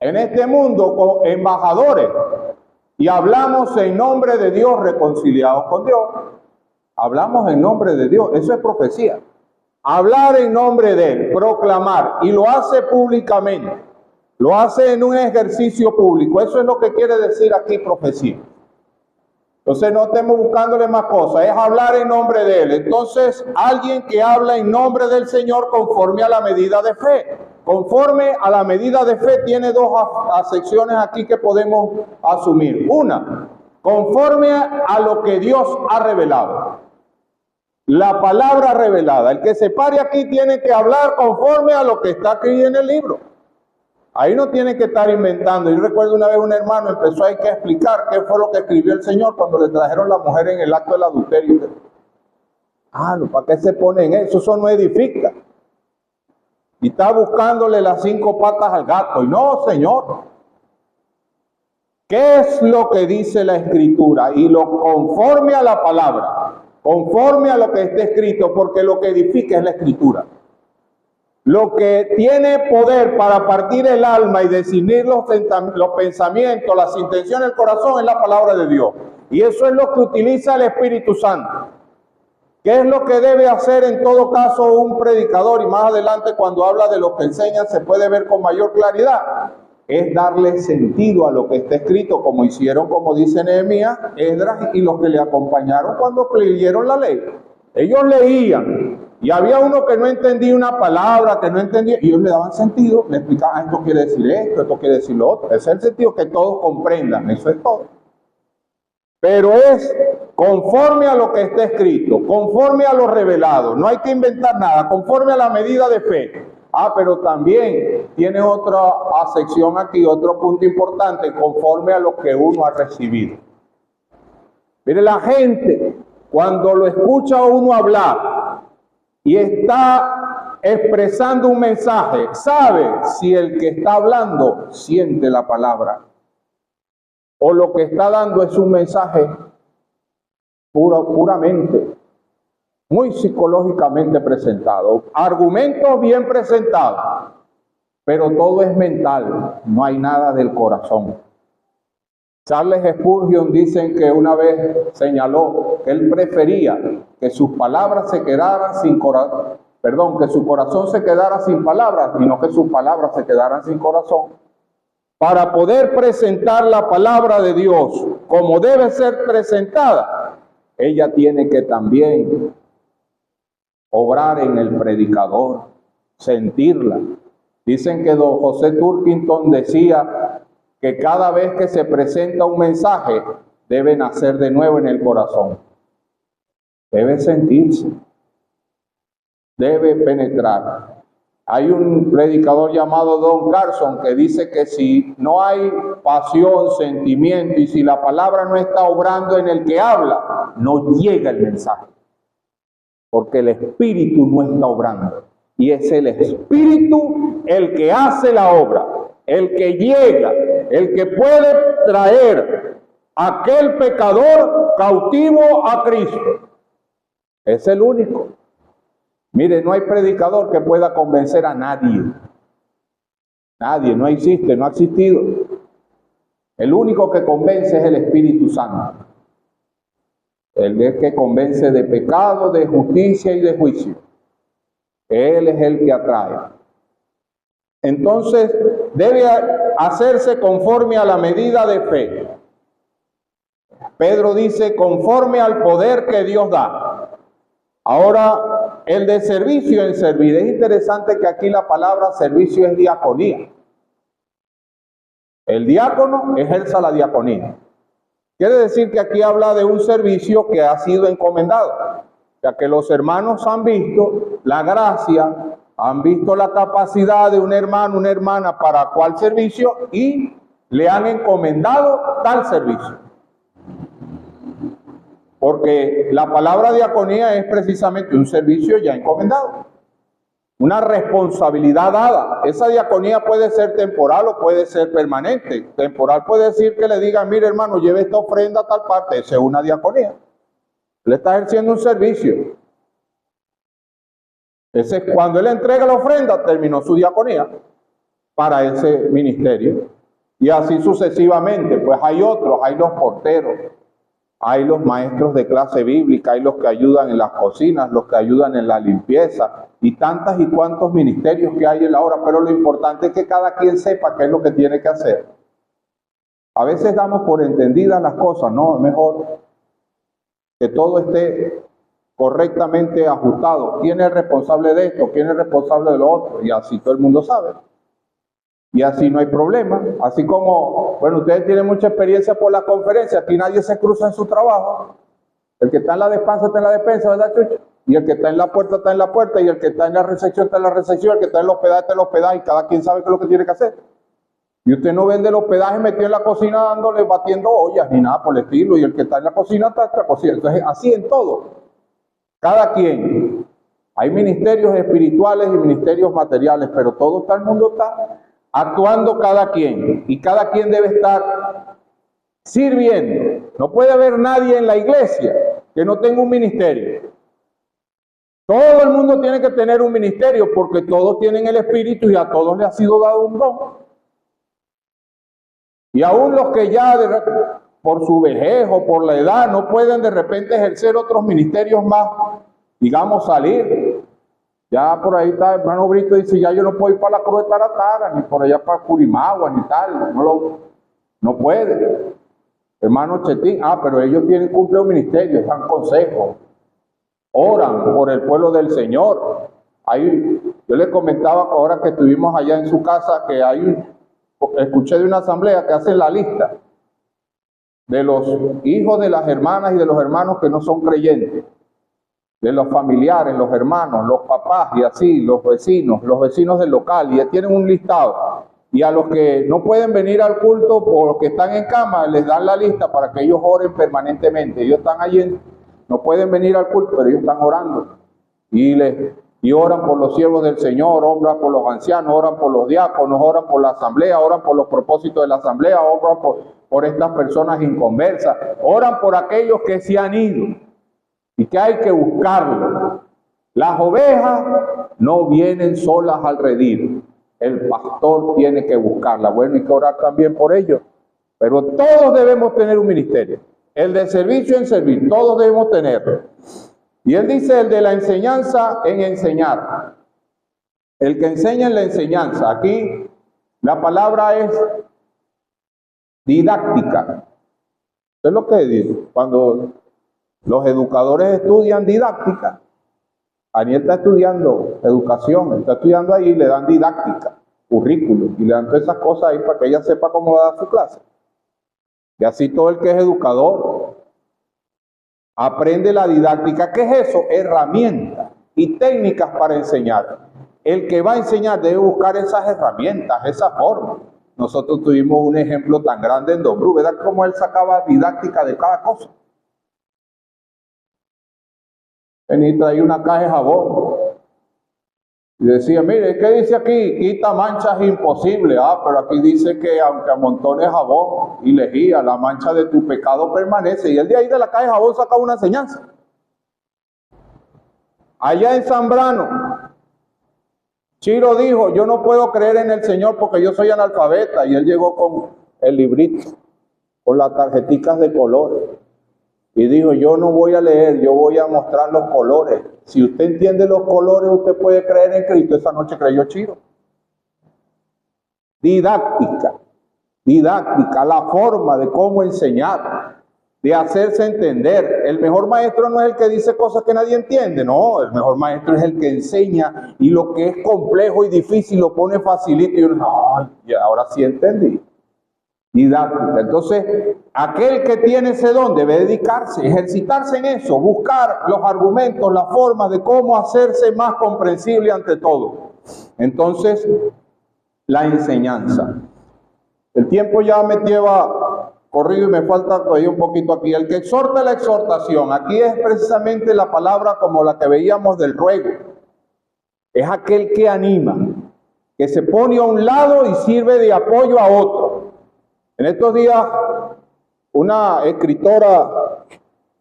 en este mundo como embajadores y hablamos en nombre de Dios, reconciliados con Dios. Hablamos en nombre de Dios, eso es profecía. Hablar en nombre de Él, proclamar, y lo hace públicamente, lo hace en un ejercicio público. Eso es lo que quiere decir aquí profecía. Entonces no estemos buscándole más cosas, es hablar en nombre de Él. Entonces, alguien que habla en nombre del Señor conforme a la medida de fe. Conforme a la medida de fe tiene dos acepciones aquí que podemos asumir. Una, conforme a lo que Dios ha revelado. La palabra revelada. El que se pare aquí tiene que hablar conforme a lo que está aquí en el libro. Ahí no tiene que estar inventando. Yo recuerdo una vez un hermano empezó a explicar qué fue lo que escribió el Señor cuando le trajeron la mujer en el acto del adulterio. ¿Para qué se pone en eso? Eso no edifica. Y está buscándole las 5 patas al gato. Y no, Señor. ¿Qué es lo que dice la Escritura? Y lo conforme a la palabra, conforme a lo que está escrito, porque lo que edifica es la Escritura. Lo que tiene poder para partir el alma y discernir los pensamientos, las intenciones del corazón es la palabra de Dios. Y eso es lo que utiliza el Espíritu Santo. ¿Qué es lo que debe hacer en todo caso un predicador? Y más adelante cuando habla de lo que enseñan se puede ver con mayor claridad. Es darle sentido a lo que está escrito, como hicieron, como dice Nehemías, Esdras y los que le acompañaron cuando leyeron la ley. Ellos leían. Y había uno que no entendía una palabra, que no entendía, y ellos le daban sentido, le explicaban, esto quiere decir esto quiere decir lo otro. Ese es el sentido, que todos comprendan, eso es todo. Pero es conforme a lo que está escrito, conforme a lo revelado, no hay que inventar nada, conforme a la medida de fe. Pero también tiene otra sección aquí, otro punto importante, conforme a lo que uno ha recibido. Mire, la gente, cuando lo escucha a uno hablar, y está expresando un mensaje, sabe si el que está hablando siente la palabra o lo que está dando es un mensaje puramente, muy psicológicamente presentado, argumentos bien presentados, pero todo es mental, no hay nada del corazón. Charles Spurgeon dicen que una vez señaló que él prefería que sus palabras se quedaran sin corazón, que su corazón se quedara sin palabras, y no que sus palabras se quedaran sin corazón. Para poder presentar la palabra de Dios como debe ser presentada, ella tiene que también obrar en el predicador, sentirla. Dicen que don José Turkington decía que cada vez que se presenta un mensaje, debe nacer de nuevo en el corazón. Debe sentirse, debe penetrar. Hay un predicador llamado Don Carson que dice que si no hay pasión, sentimiento y si la palabra no está obrando en el que habla, no llega el mensaje. Porque el Espíritu no está obrando. Y es el Espíritu el que hace la obra, el que llega, el que puede traer a aquel pecador cautivo a Cristo. Es el único. Mire, no hay predicador que pueda convencer a nadie. Nadie, no existe, no ha existido. El único que convence es el Espíritu Santo. Él que convence de pecado, de justicia y de juicio. Él es el que atrae. Entonces, debe hacerse conforme a la medida de fe. Pedro dice, conforme al poder que Dios da. Ahora, el de servicio en servir. Es interesante que aquí la palabra servicio es diaconía. El diácono ejerza la diaconía. Quiere decir que aquí habla de un servicio que ha sido encomendado, ya que los hermanos han visto la gracia, han visto la capacidad de un hermano, una hermana para cuál servicio y le han encomendado tal servicio. Porque la palabra diaconía es precisamente un servicio ya encomendado, una responsabilidad dada. Esa diaconía puede ser temporal o puede ser permanente. Temporal puede decir que le digan, mire hermano, lleve esta ofrenda a tal parte. Esa es una diaconía. Le está ejerciendo un servicio. Ese es cuando él entrega la ofrenda, terminó su diaconía para ese ministerio. Y así sucesivamente. Pues hay otros, hay los porteros, hay los maestros de clase bíblica, hay los que ayudan en las cocinas, los que ayudan en la limpieza, y tantas y cuantos ministerios que hay en la obra, pero lo importante es que cada quien sepa qué es lo que tiene que hacer. A veces damos por entendidas las cosas, ¿no? Es mejor que todo esté correctamente ajustado. ¿Quién es responsable de esto? ¿Quién es responsable de lo otro? Y así todo el mundo sabe. Y así no hay problema. Así como, bueno, ustedes tienen mucha experiencia por la conferencia, aquí nadie se cruza en su trabajo. El que está en la despensa está en la despensa, ¿verdad, Chucho? Y el que está en la puerta está en la puerta, y el que está en la recepción está en la recepción, el que está en el hospedaje está en el hospedaje, y cada quien sabe qué es lo que tiene que hacer. Y usted no vende el hospedaje metido en la cocina dándole, batiendo ollas, ni nada por el estilo, y el que está en la cocina está en la cocina. Entonces, así en todo. Cada quien. Hay ministerios espirituales y ministerios materiales, pero todo el mundo está actuando cada quien, y cada quien debe estar sirviendo. No puede haber nadie en la iglesia que no tenga un ministerio. Todo el mundo tiene que tener un ministerio porque todos tienen el Espíritu y a todos les ha sido dado un don. Y aún los que ya por su vejez o por la edad no pueden de repente ejercer otros ministerios más, digamos salir. Ya por ahí está el hermano Brito, dice, ya yo no puedo ir para la Cruz de Taratara, ni por allá para Curimagua, ni tal, no puede. Hermano Chetín, pero ellos cumplen un ministerio, están consejos, oran por el pueblo del Señor. Yo les comentaba ahora que estuvimos allá en su casa, que escuché de una asamblea que hacen la lista de los hijos de las hermanas y de los hermanos que no son creyentes, de los familiares, los hermanos, los papás y así, los vecinos del local, y tienen un listado. Y a los que no pueden venir al culto o los que están en cama, les dan la lista para que ellos oren permanentemente. Ellos están allí, no pueden venir al culto, pero ellos están orando. Y oran por los siervos del Señor, oran por los ancianos, oran por los diáconos, oran por la asamblea, oran por los propósitos de la asamblea, oran por estas personas inconversas, oran por aquellos que se han ido y que hay que buscarlos. Las ovejas no vienen solas al redil. El pastor tiene que buscarla. Bueno, hay que orar también por ellos. Pero todos debemos tener un ministerio. El de servicio en servir, todos debemos tenerlo. Y él dice el de la enseñanza en enseñar. El que enseña en la enseñanza. Aquí la palabra es didáctica. Es lo que dice. Cuando los educadores estudian didáctica, Aniel está estudiando educación, está estudiando ahí, le dan didáctica, currículum, y le dan todas esas cosas ahí para que ella sepa cómo va a dar su clase. Y así todo el que es educador aprende la didáctica. ¿Qué es eso? Herramientas y técnicas para enseñar. el que va a enseñar debe buscar esas herramientas, esa forma. Nosotros tuvimos un ejemplo tan grande en Don Bru, ¿verdad? Como él sacaba didáctica de cada cosa. Venía y traía una caja de jabón. Y decía, mire, ¿qué dice aquí? Quita manchas imposible. Pero aquí dice que aunque amontones jabón y lejía, la mancha de tu pecado permanece. Y él de ahí de la caja de jabón saca una enseñanza. Allá en Zambrano, Chiro dijo, yo no puedo creer en el Señor porque yo soy analfabeta. Y él llegó con el librito, con las tarjeticas de colores. Y dijo, yo no voy a leer, yo voy a mostrar los colores. Si usted entiende los colores, usted puede creer en Cristo. Esa noche creyó Chiro. Didáctica, la forma de cómo enseñar, de hacerse entender. El mejor maestro no es el que dice cosas que nadie entiende, no, el mejor maestro es el que enseña y lo que es complejo y difícil lo pone facilito y uno, ay, y ahora sí entendí. Didáctica. Entonces, aquel que tiene ese don debe dedicarse, ejercitarse en eso, buscar los argumentos, las formas de cómo hacerse más comprensible ante todo. Entonces, la enseñanza. El tiempo ya me lleva corrido y me falta todavía un poquito aquí. El que exhorta la exhortación, aquí es precisamente la palabra como la que veíamos del ruego. Es aquel que anima, que se pone a un lado y sirve de apoyo a otro. En estos días, una escritora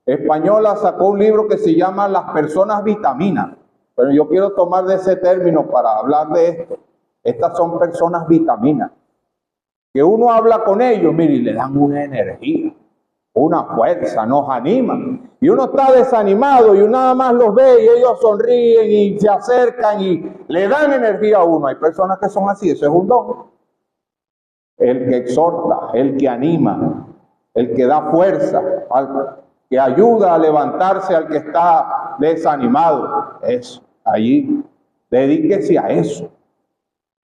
española sacó un libro que se llama Las personas vitaminas. Pero yo quiero tomar de ese término para hablar de esto. Estas son personas vitaminas. Que uno habla con ellos, mire, y le dan una energía, una fuerza, nos animan. Y uno está desanimado y uno nada más los ve y ellos sonríen y se acercan y le dan energía a uno. Hay personas que son así, eso es un don. El que exhorta, el que anima, el que da fuerza, que ayuda a levantarse al que está desanimado. Eso, allí, dedíquese a eso.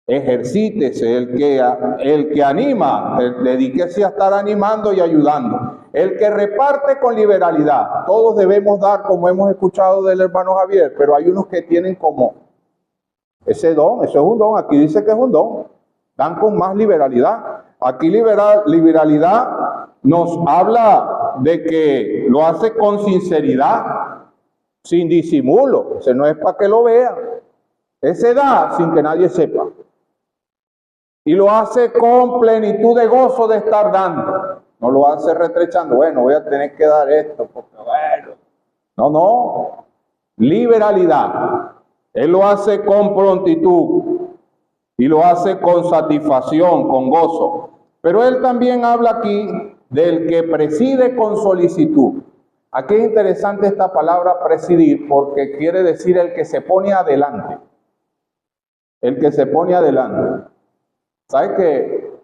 Ejercítese, el que anima, dedíquese a estar animando y ayudando. El que reparte con liberalidad. Todos debemos dar, como hemos escuchado del hermano Javier, pero hay unos que tienen como ese don, eso es un don, aquí dice que es un don. Dan con más liberalidad. Aquí liberalidad nos habla de que lo hace con sinceridad, sin disimulo. Ese no es para que lo vean. Ese da sin que nadie sepa. Y lo hace con plenitud de gozo de estar dando. No lo hace retrechando. Bueno, voy a tener que dar esto porque bueno. No. Liberalidad. Él lo hace con prontitud. Y lo hace con satisfacción, con gozo. Pero él también habla aquí del que preside con solicitud. Aquí es interesante esta palabra presidir porque quiere decir el que se pone adelante. El que se pone adelante. ¿Sabe que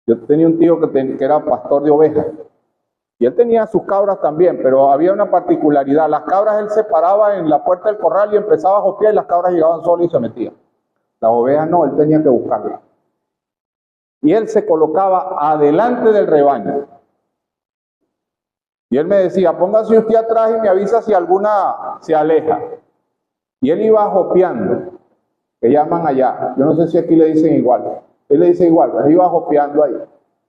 yo tenía un tío que era pastor de ovejas? Y él tenía sus cabras también, pero había una particularidad. Las cabras él se paraba en la puerta del corral y empezaba a jopear y las cabras llegaban solas y se metían. Las ovejas no, él tenía que buscarlas. Y él se colocaba adelante del rebaño. Y él me decía, póngase usted atrás y me avisa si alguna se aleja. Y él iba jopeando, que llaman allá. Yo no sé si aquí le dicen igual. Él le dice igual, él iba jopeando ahí.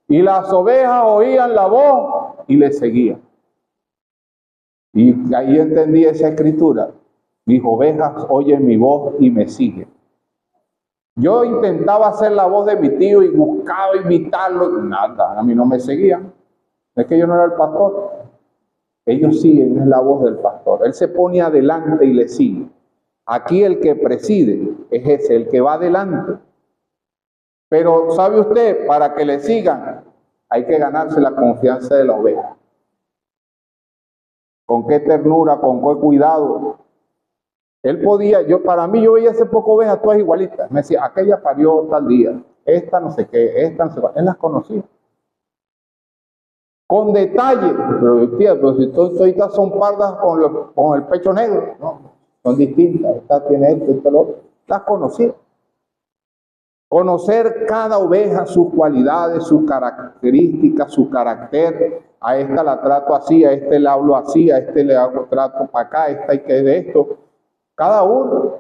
Y las ovejas oían la voz y le seguían. Y ahí entendí esa escritura. Mis ovejas oyen mi voz y me siguen. Yo intentaba hacer la voz de mi tío y buscaba imitarlo. Nada, a mí no me seguían. Es que yo no era el pastor. Ellos siguen, es la voz del pastor. Él se pone adelante y le sigue. Aquí el que preside es ese, el que va adelante. Pero ¿sabe usted? Para que le sigan hay que ganarse la confianza de la oveja. Con qué ternura, con qué cuidado. Él podía, para mí yo veía hace poco ovejas todas igualitas. Me decía, aquella parió tal día, esta no sé qué, esta no sé cuál. Él las conocía. Con detalle, pero tía, pues si todas son pardas con el pecho negro, no, son distintas. Esta tiene esto, esta lo otro. Las conocía. Conocer cada oveja, sus cualidades, sus características, su carácter. A esta la trato así, a este le hablo así, a este le hago trato para acá, a esta hay que de esto. Cada uno.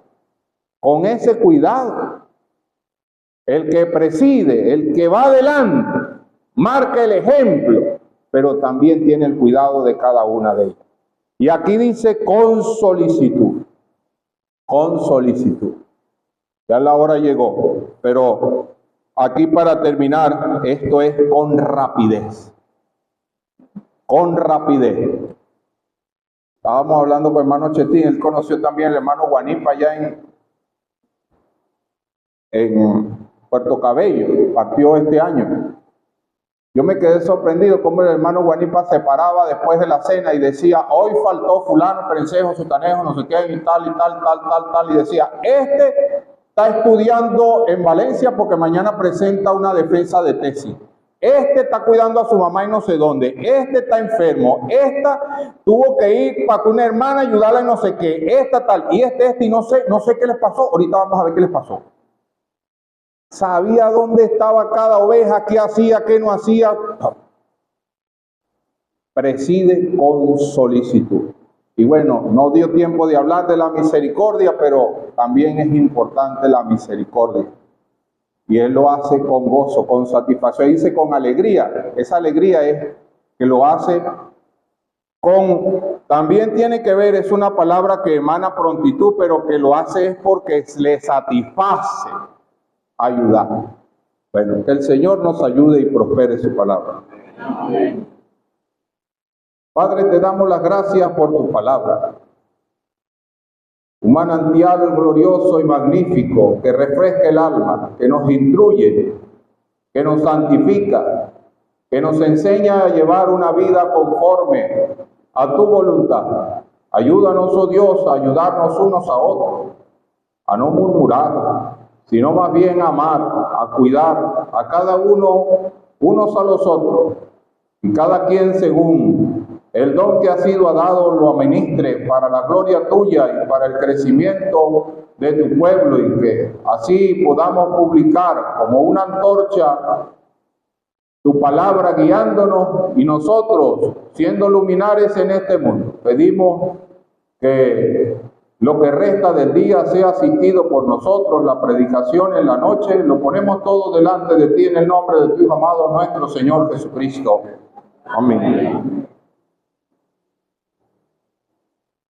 con ese cuidado. El que preside, el que va adelante, marca el ejemplo, pero también tiene el cuidado de cada una de ellas. Y aquí dice con solicitud, con solicitud. Ya la hora llegó, pero aquí para terminar, esto es con rapidez. Con rapidez. Estábamos hablando con el hermano Chetín, él conoció también al hermano Guanipa allá en Puerto Cabello, partió este año. Yo me quedé sorprendido cómo el hermano Guanipa se paraba después de la cena y decía, hoy faltó fulano, perencejo, sutanejo, no sé qué, y tal, y decía, este está estudiando en Valencia porque mañana presenta una defensa de tesis. Este está cuidando a su mamá y no sé dónde. Este está enfermo. Esta tuvo que ir para que una hermana ayudarla en no sé qué. Esta tal, y y no sé qué les pasó. Ahorita vamos a ver qué les pasó. Sabía dónde estaba cada oveja, qué hacía, qué no hacía. Preside con solicitud. Y bueno, no dio tiempo de hablar de la misericordia, pero también es importante la misericordia. Y él lo hace con gozo, con satisfacción. Dice con alegría. Esa alegría es que lo hace con... También tiene que ver, es una palabra que emana prontitud, pero que lo hace es porque le satisface ayudar. Bueno, que el Señor nos ayude y prospere su palabra. Amén. Padre, te damos las gracias por tu palabra. Un manantial glorioso y magnífico que refresca el alma, que nos instruye, que nos santifica, que nos enseña a llevar una vida conforme a tu voluntad. Ayúdanos, oh Dios, a ayudarnos unos a otros, a no murmurar, sino más bien a amar, a cuidar a cada uno, unos a los otros, y cada quien según el don que ha sido dado lo administre para la gloria tuya y para el crecimiento de tu pueblo, y que así podamos publicar como una antorcha tu palabra guiándonos y nosotros siendo luminares en este mundo. Pedimos que lo que resta del día sea asistido por nosotros, la predicación en la noche, lo ponemos todo delante de ti en el nombre de tu Hijo amado, nuestro Señor Jesucristo. Amén.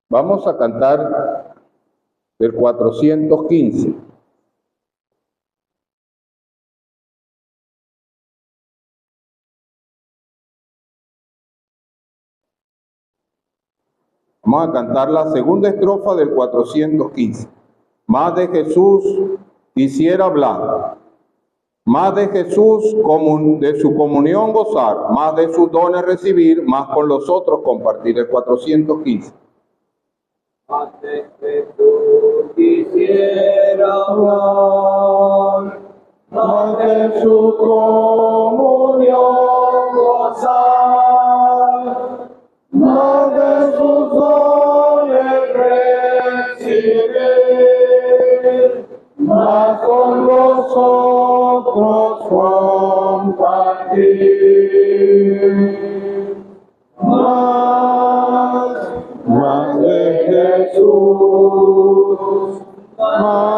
Vamos a cantar del 415. Vamos a cantar la segunda estrofa del 415. Más de Jesús quisiera hablar, más de Jesús de su comunión gozar, más de sus dones recibir, más con los otros compartir. El 415. Más de Jesús quisiera hablar, más de su comunión gozar, más de sus dones recibir, más con los otros compartir. Más de Jesús, más